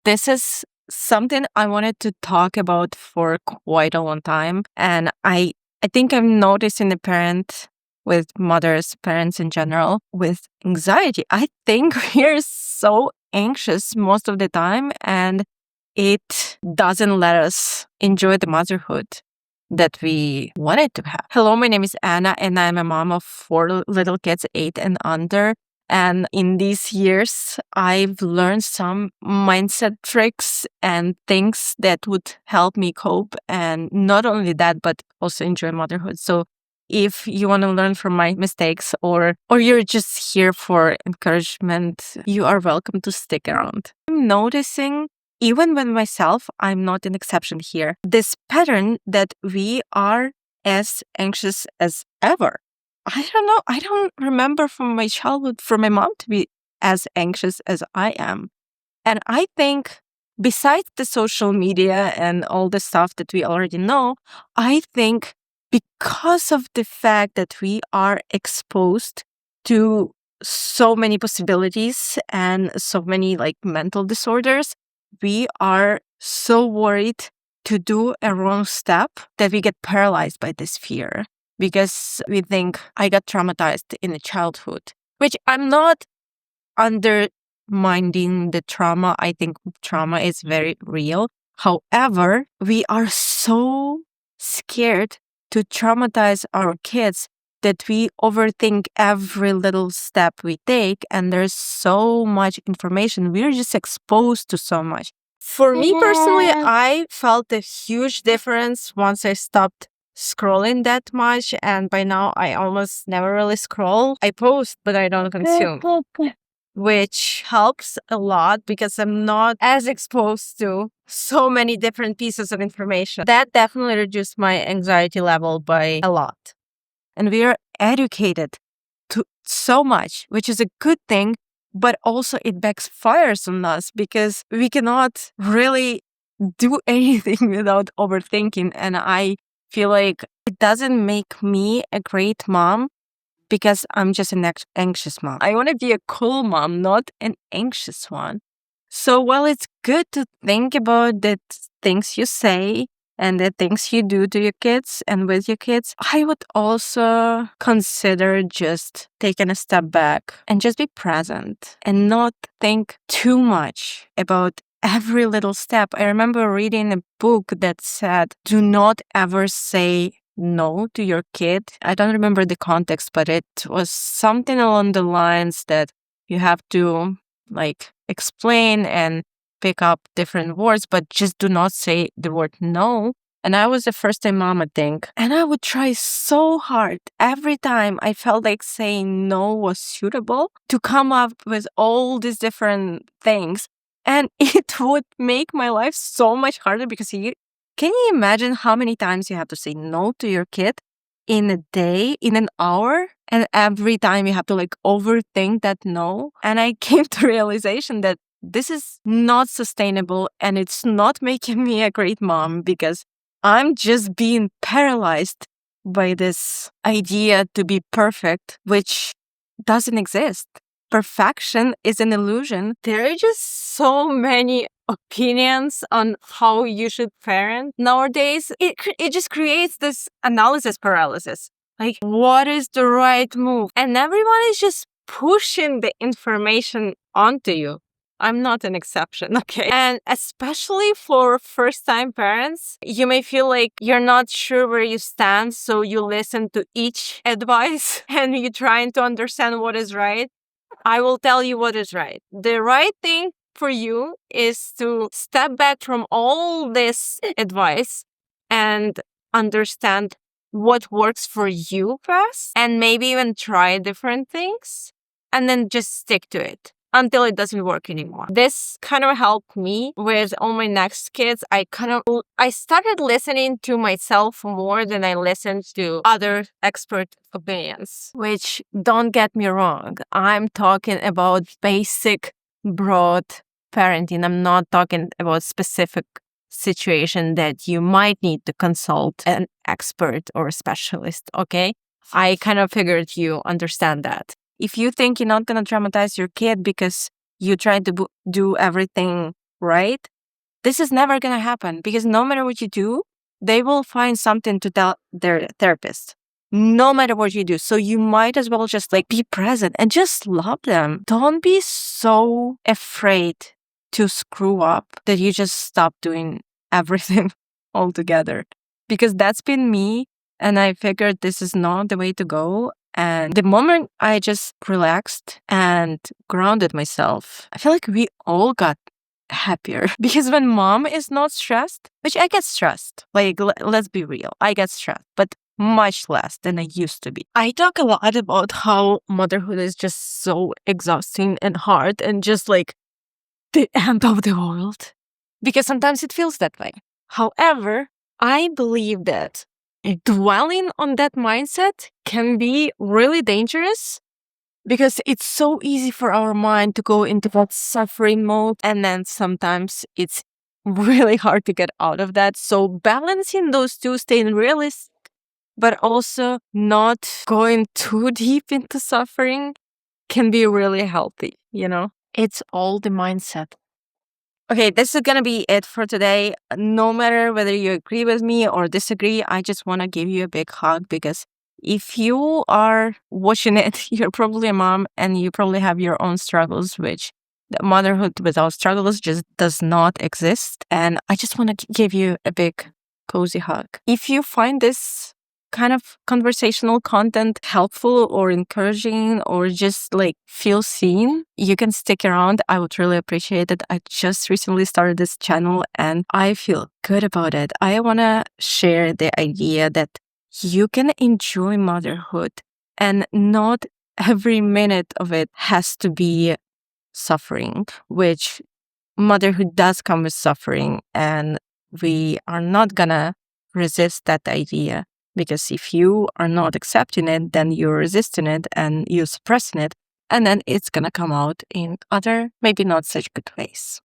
This is something I wanted to talk about for quite a long time. And I think I'm noticing the parents in general, with anxiety. I think we're so anxious most of the time, and it doesn't let us enjoy the motherhood that we wanted to have. Hello, my name is Anna, and I'm a mom of 4 little kids, 8 and under. And in these years, I've learned some mindset tricks and things that would help me cope. And not only that, but also enjoy motherhood. So if you want to learn from my mistakes, or you're just here for encouragement, you are welcome to stick around. I'm noticing, even with myself, I'm not an exception here, this pattern that we are as anxious as ever. I don't know. I don't remember from my childhood for my mom to be as anxious as I am. And I think, besides the social media and all the stuff that we already know, I think because of the fact that we are exposed to so many possibilities and so many mental disorders, we are so worried to do a wrong step that we get paralyzed by this fear, because we think, I got traumatized in the childhood, which I'm not undermining the trauma. I think trauma is very real. However, we are so scared to traumatize our kids that we overthink every little step we take, and there's so much information. We're just exposed to so much. For me personally, I felt a huge difference once I stopped scrolling that much, and by now I almost never really scroll. I post, but I don't consume, which helps a lot because I'm not as exposed to so many different pieces of information. That definitely reduced my anxiety level by a lot. And we are educated to so much, which is a good thing, but also it backfires on us because we cannot really do anything without overthinking. And I feel like it doesn't make me a great mom because I'm just an anxious mom. I want to be a cool mom, not an anxious one. So while it's good to think about the things you say and the things you do to your kids and with your kids, I would also consider just taking a step back and just be present and not think too much about every little step. I remember reading a book that said, do not ever say no to your kid. I don't remember the context, but it was something along the lines that you have to explain and pick up different words, but just do not say the word no. And I was a first-time mom, I think. And I would try so hard every time I felt like saying no was suitable to come up with all these different things. And it would make my life so much harder because can you imagine how many times you have to say no to your kid in a day, in an hour? And every time you have to overthink that no. And I came to realization that this is not sustainable and it's not making me a great mom because I'm just being paralyzed by this idea to be perfect, which doesn't exist. Perfection is an illusion. There are just so many opinions on how you should parent nowadays. It just creates this analysis paralysis. What is the right move? And everyone is just pushing the information onto you. I'm not an exception, okay? And especially for first-time parents, you may feel like you're not sure where you stand, so you listen to each advice and you're trying to understand what is right. I will tell you what is right. The right thing for you is to step back from all this advice and understand what works for you best, and maybe even try different things and then just stick to it until it doesn't work anymore. This kind of helped me with all my next kids. I started listening to myself more than I listened to other expert opinions, which, don't get me wrong, I'm talking about basic, broad parenting. I'm not talking about specific situation that you might need to consult an expert or a specialist, okay? I kind of figured you understand that. If you think you're not going to traumatize your kid because you try to do everything right? This is never going to happen because no matter what you do, they will find something to tell their therapist. No matter what you do. So you might as well just like be present and just love them. Don't be so afraid to screw up that you just stop doing everything altogether. Because that's been me. And I figured this is not the way to go. And the moment I just relaxed and grounded myself, I feel like we all got happier. Because when mom is not stressed, which I get stressed, like let's be real, I get stressed, but much less than I used to be. I talk a lot about how motherhood is just so exhausting and hard and just like the end of the world. Because sometimes it feels that way. However, I believe that dwelling on that mindset can be really dangerous because it's so easy for our mind to go into that suffering mode. And then sometimes it's really hard to get out of that. So balancing those two, staying realistic, but also not going too deep into suffering can be really healthy, you know? It's all the mindset. Okay, this is going to be it for today. No matter whether you agree with me or disagree, I just want to give you a big hug because if you are watching it, you're probably a mom and you probably have your own struggles, which the motherhood without struggles just does not exist. And I just want to give you a big, cozy hug. If you find this kind of conversational content helpful or encouraging or just like feel seen, you can stick around. I would really appreciate it. I just recently started this channel and I feel good about it. I want to share the idea that you can enjoy motherhood and not every minute of it has to be suffering, which motherhood does come with suffering, and we are not gonna resist that idea because if you are not accepting it, then you're resisting it and you're suppressing it, and then it's gonna come out in other, maybe not such good ways.